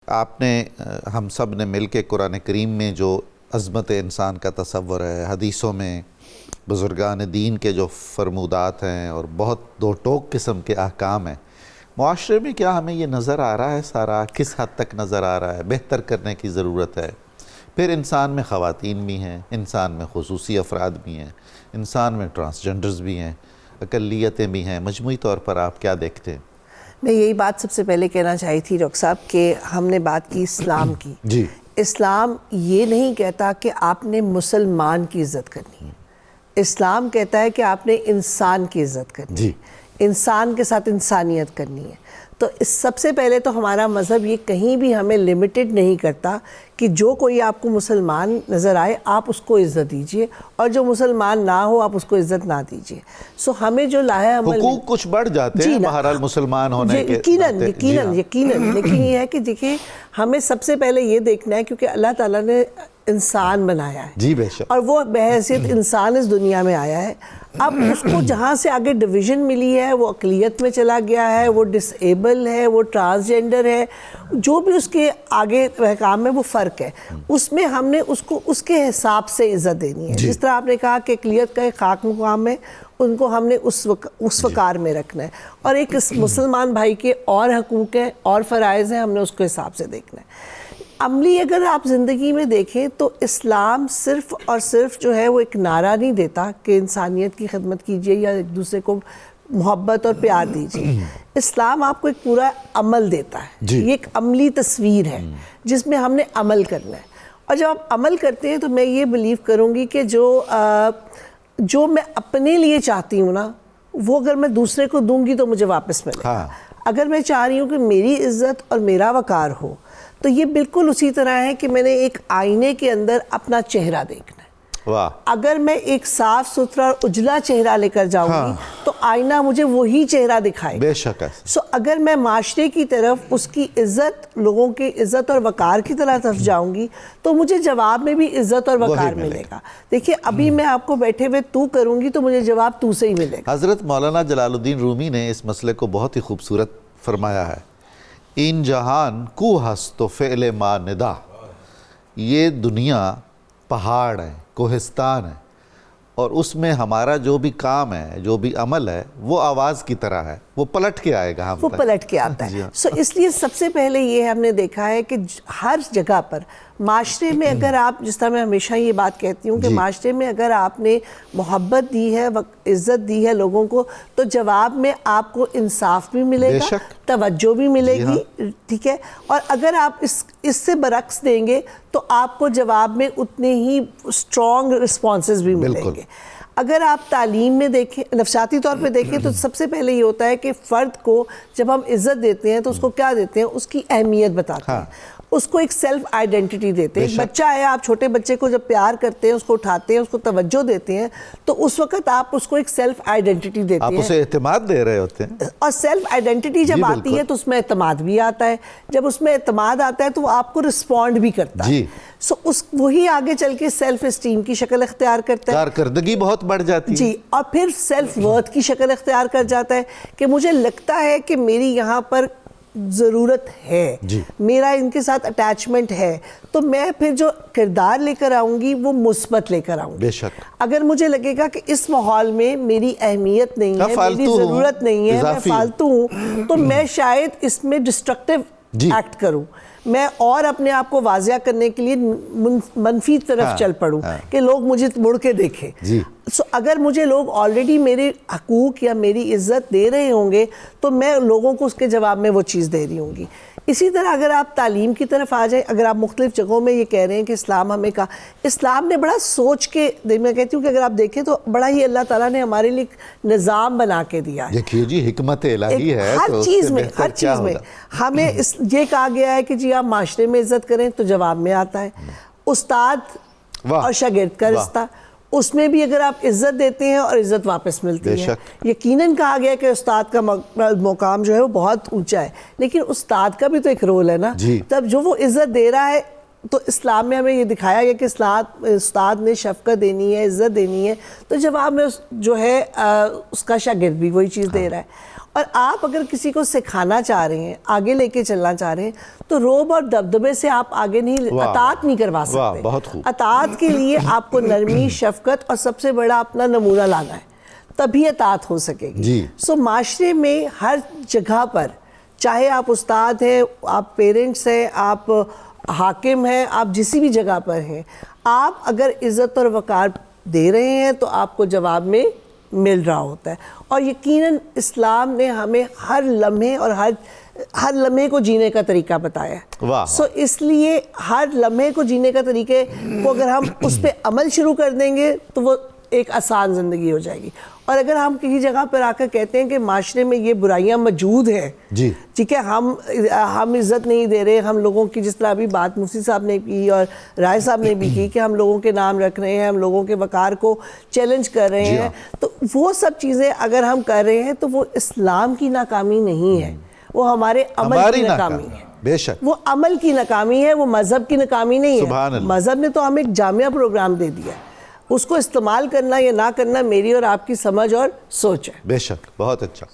آپ نے ہم سب نے مل کے قرآن کریم میں جو عظمت انسان کا تصور ہے، حدیثوں میں بزرگان دین کے جو فرمودات ہیں اور بہت دو ٹوک قسم کے احکام ہیں، معاشرے میں کیا ہمیں یہ نظر آ رہا ہے؟ سارا کس حد تک نظر آ رہا ہے؟ بہتر کرنے کی ضرورت ہے۔ پھر انسان میں خواتین بھی ہیں، انسان میں خصوصی افراد بھی ہیں، انسان میں ٹرانسجنڈرز بھی ہیں، اقلیتیں بھی ہیں۔ مجموعی طور پر آپ کیا دیکھتے ہیں؟ میں یہی بات سب سے پہلے کہنا چاہی تھی ڈاکٹر صاحب کہ ہم نے بات کی اسلام کی۔ جی، اسلام یہ نہیں کہتا کہ آپ نے مسلمان کی عزت کرنی ہے، اسلام کہتا ہے کہ آپ نے انسان کی عزت کرنی ہے، انسان کے ساتھ انسانیت کرنی ہے۔ تو اس سب سے پہلے تو ہمارا مذہب یہ کہیں بھی ہمیں لمیٹڈ نہیں کرتا کہ جو کوئی آپ کو مسلمان نظر آئے آپ اس کو عزت دیجئے، اور جو مسلمان نہ ہو آپ اس کو عزت نہ دیجئے۔ سو ہمیں جو لایا عمل حقوق کچھ بڑھ جاتے ہیں بہرحال مسلمان ہونے کے یقیناً لیکن یہ ہے کہ دیکھیں ہمیں سب سے پہلے یہ دیکھنا ہے کیونکہ اللہ تعالیٰ نے انسان بنایا ہے، جی بے شک، اور وہ بحیثیت انسان اس دنیا میں آیا ہے۔ اب اس کو جہاں سے آگے ڈویژن ملی ہے، وہ اقلیت میں چلا گیا ہے، وہ ڈس ایبل ہے، وہ ٹرانسجنڈر ہے، جو بھی اس کے آگے احکام میں وہ فرق ہے، اس میں ہم نے اس کو اس کے حساب سے عزت دینی ہے۔ جس طرح آپ نے کہا کہ اقلیت کا ایک خاک مقام ہے، ان کو ہم نے اس وقار میں رکھنا ہے، اور ایک مسلمان بھائی کے اور حقوق ہیں اور فرائض ہیں، ہم نے اس کو حساب سے دیکھنا ہے۔ عملی اگر آپ زندگی میں دیکھیں تو اسلام صرف اور صرف جو ہے وہ ایک نعرہ نہیں دیتا کہ انسانیت کی خدمت کیجئے یا ایک دوسرے کو محبت اور پیار دیجئے۔ اسلام آپ کو ایک پورا عمل دیتا ہے، یہ ایک عملی تصویر ہے جس میں ہم نے عمل کرنا ہے، اور جب آپ عمل کرتے ہیں تو میں یہ بلیو کروں گی کہ جو میں اپنے لیے چاہتی ہوں نا وہ اگر میں دوسرے کو دوں گی تو مجھے واپس ملے گا۔ اگر میں چاہ رہی ہوں کہ میری عزت اور میرا وقار ہو تو یہ بالکل اسی طرح ہے کہ میں نے ایک آئینے کے اندر اپنا چہرہ دیکھنا ہے۔ اگر میں ایک صاف ستھرا اور اجلا چہرہ لے کر جاؤں گی تو آئینہ مجھے وہی چہرہ دکھائے گا۔ بے شک ہے۔ سو اگر میں معاشرے کی طرف اس کی عزت، لوگوں کی عزت اور وقار کی طرف جاؤں گی تو مجھے جواب میں بھی عزت اور وقار ملے گا۔ دیکھیے ابھی میں آپ کو بیٹھے ہوئے تو کروں گی تو مجھے جواب تو سے ہی ملے گا۔ حضرت مولانا جلال الدین رومی نے اس مسئلے کو بہت ہی خوبصورت فرمایا ہے، این جہان کو ہست تو فعل ما ندا۔ یہ دنیا پہاڑ ہے، کوہستان ہے، اور اس میں ہمارا جو بھی کام ہے، جو بھی عمل ہے، وہ آواز کی طرح ہے، وہ پلٹ کے آئے گا، وہ پلٹ کے آتا ہے۔ سو اس لیے سب سے پہلے یہ ہم نے دیکھا ہے کہ ہر جگہ پر معاشرے میں اگر آپ، جس طرح میں ہمیشہ یہ بات کہتی ہوں کہ معاشرے میں اگر آپ نے محبت دی ہے، عزت دی ہے لوگوں کو، تو جواب میں آپ کو انصاف بھی ملے گا، توجہ بھی ملے گی، ٹھیک ہے؟ اور اگر آپ اس سے برعکس دیں گے تو آپ کو جواب میں اتنے ہی اسٹرانگ رسپانسز بھی ملیں گے۔ اگر آپ تعلیم میں دیکھیں، نفسیاتی طور پہ دیکھیں تو سب سے پہلے یہ ہوتا ہے کہ فرد کو جب ہم عزت دیتے ہیں تو اس کو کیا دیتے ہیں؟ اس کی اہمیت بتاتے ہیں، اس کو ایک سیلف آئیڈینٹی دیتے ہیں۔ ایک بچہ ہے، آپ چھوٹے بچے کو جب پیار کرتے ہیں، اس کو اٹھاتے ہیں، اس کو توجہ دیتے ہیں، تو اس وقت آپ اس کو ایک سیلف آئیڈینٹی دیتے ہیں، آپ اسے اعتماد دے رہے ہوتے ہیں، اور سیلف آئیڈینٹی جب آتی ہے تو اس میں اعتماد بھی آتا ہے۔ جب اس میں اعتماد آتا ہے تو وہ آپ کو رسپونڈ بھی کرتا ہے، سو وہی آگے چل کے سیلف اسٹیم کی شکل اختیار کرتا ہے، کارکردگی بہت بڑھ جاتی ہے، جی، اور پھر سیلف ورتھ کی شکل اختیار کر جاتا ہے کہ مجھے لگتا ہے کہ میری یہاں پر ضرورت ہے، میرا ان کے ساتھ اٹیچمنٹ ہے، تو میں پھر جو کردار لے کر آؤں گی وہ مثبت لے کر آؤں گی۔ بے شک۔ اگر مجھے لگے گا کہ اس ماحول میں میری اہمیت نہیں ہے، میری ضرورت نہیں ہے، میں فالتو ہوں، تو میں شاید اس میں ڈسٹرکٹیو ایکٹ کروں، میں اور اپنے آپ کو واضح کرنے کے لیے منفی طرف چل پڑوں کہ لوگ مجھے مڑ کے دیکھیں۔ سو اگر مجھے لوگ آلریڈی میرے حقوق یا میری عزت دے رہے ہوں گے تو میں لوگوں کو اس کے جواب میں وہ چیز دے رہی ہوں گی۔ اسی طرح اگر آپ تعلیم کی طرف آ جائیں، اگر آپ مختلف جگہوں میں یہ کہہ رہے ہیں کہ اسلام ہمیں کہا، اسلام نے بڑا سوچ کے، میں کہتی ہوں کہ اگر آپ دیکھیں تو بڑا ہی اللہ تعالیٰ نے ہمارے لیے نظام بنا کے دیا ہے۔ دیکھیے جی، حکمت الہی ہے، ہر چیز میں ہمیں یہ کہا گیا ہے کہ جی آپ معاشرے میں عزت کریں تو جواب میں آتا ہے۔ استاد اور شاگرد کا رشتہ، اس میں بھی اگر آپ عزت دیتے ہیں اور عزت واپس ملتی ہے۔ یقیناً کہا گیا کہ استاد کا مقام جو ہے وہ بہت اونچا ہے، لیکن استاد کا بھی تو ایک رول ہے نا، تب جو وہ عزت دے رہا ہے تو اسلام میں ہمیں یہ دکھایا گیا کہ استاد نے شفقت دینی ہے، عزت دینی ہے، تو جواب میں جو ہے اس کا شاگرد بھی وہی چیز دے رہا ہے۔ اور آپ اگر کسی کو سکھانا چاہ رہے ہیں، آگے لے کے چلنا چاہ رہے ہیں، تو روب اور دبدبے سے آپ آگے نہیں، اطاعت نہیں کروا سکتے. بہت خوب. اطاعت کے لیے آپ کو نرمی، شفقت اور سب سے بڑا اپنا نمونہ لانا ہے، تبھی اطاعت ہو سکے گی. سو معاشرے میں ہر جگہ پر، چاہے آپ استاد ہیں، آپ پیرنٹس ہیں، آپ حاکم ہیں، آپ جسی بھی جگہ پر ہیں، آپ اگر عزت اور وقار دے رہے ہیں تو آپ کو جواب میں مل رہا ہوتا ہے. اور یقیناً اسلام نے ہمیں ہر لمحے اور ہر لمحے کو جینے کا طریقہ بتایا ہے. سو اس لیے ہر لمحے کو جینے کا طریقے کو اگر ہم اس پہ عمل شروع کر دیں گے تو وہ ایک آسان زندگی ہو جائے گی. اور اگر ہم کسی جگہ پر آ کر کہتے ہیں کہ معاشرے میں یہ برائیاں موجود ہیں، ٹھیک ہے، ہم عزت نہیں دے رہے، ہم لوگوں کی، جس طرح ابھی بات مفتی صاحب نے کی اور رائے صاحب نے بھی کی کہ ہم لوگوں کے نام رکھ رہے ہیں، ہم لوگوں کے وقار کو چیلنج کر رہے ہیں، تو وہ سب چیزیں اگر ہم کر رہے ہیں تو وہ اسلام کی ناکامی نہیں ہے، وہ ہمارے عمل کی ناکامی ہے. بے شک وہ عمل کی ناکامی ہے، وہ مذہب کی ناکامی نہیں ہے. مذہب نے تو ہمیں ایک جامعہ پروگرام دے دیا ہے، اس کو استعمال کرنا یا نہ کرنا میری اور آپ کی سمجھ اور سوچ ہے. بے شک، بہت اچھا.